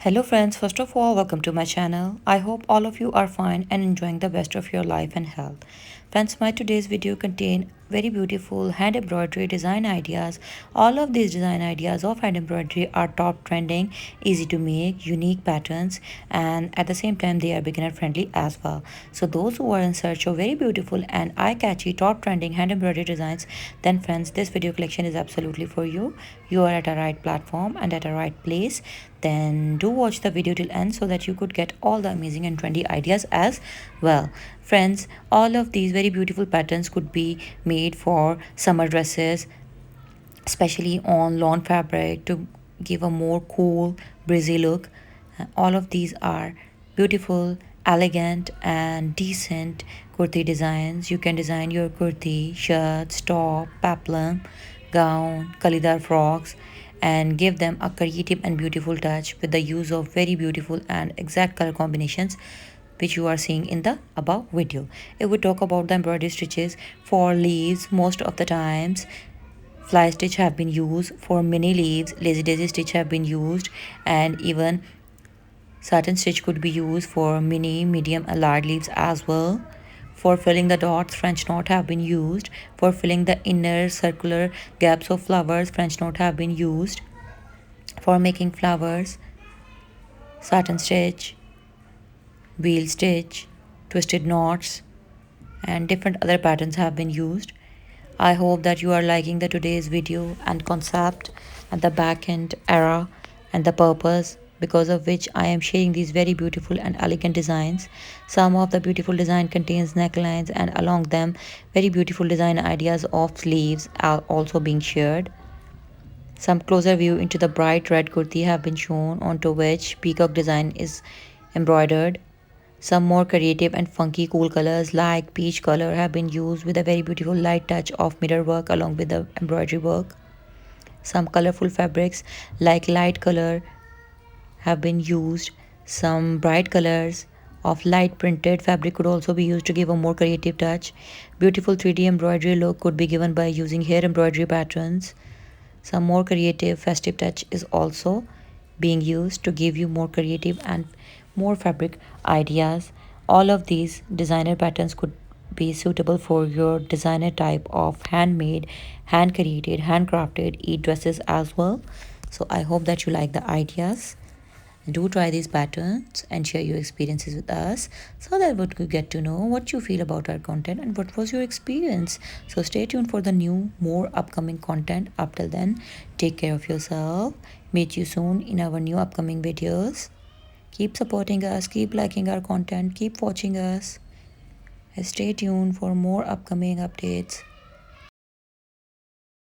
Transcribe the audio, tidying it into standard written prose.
Hello friends, first of all, welcome to my channel. I hope all of you are fine and enjoying the best of your life and health. Friends, my today's video contain very beautiful hand embroidery design ideas. All of these design ideas of hand embroidery are top trending, easy to make, unique patterns, and at the same time they are beginner friendly as well. So those who are in search of very beautiful and eye-catchy top trending hand embroidery designs, then friends, this video collection is absolutely for you. You are at a right platform and at a right place. Then do watch the video till end so that you could get all the amazing and trendy ideas as well. Friends, all of these very beautiful patterns could be made for summer dresses, especially on lawn fabric to give a more cool breezy look. All of these are beautiful, elegant and decent kurti designs. You can design your kurti, shirts, top, peplum, gown, kalidar frocks, and give them a creative and beautiful touch with the use of very beautiful and exact color combinations which you are seeing in the above video. If we talk about the embroidery stitches for leaves, most of the times fly stitch have been used. For mini leaves, lazy daisy stitch have been used, and even satin stitch could be used for mini, medium and large leaves as well. For filling the dots, French knot have been used. For filling the inner circular gaps of flowers, French knot have been used. For making flowers, satin stitch, wheel stitch, twisted knots, and different other patterns have been used. I hope that you are liking the today's video and concept and the back end era and the purpose because of which I am sharing these very beautiful and elegant designs. Some of the beautiful design contains necklines, and along them very beautiful design ideas of sleeves are also being shared. Some closer view into the bright red kurti have been shown, onto which peacock design is embroidered. Some more creative and funky cool colors like peach color have been used with a very beautiful light touch of mirror work along with the embroidery work. Some colorful fabrics like light color have been used. Some bright colors of light printed fabric could also be used to give a more creative touch. Beautiful 3D embroidery look could be given by using hair embroidery patterns. Some more creative festive touch is also being used to give you more creative and more fabric ideas. All of these designer patterns could be suitable for your designer type of handmade, hand created, handcrafted dresses as well. So I hope that you like the ideas. Do try these patterns and share your experiences with us so that we could get to know what you feel about our content and what was your experience. So stay tuned for the new, more upcoming content. Up till then, take care of yourself. Meet you soon in our new upcoming videos. Keep supporting us, keep liking our content, keep watching us. And stay tuned for more upcoming updates.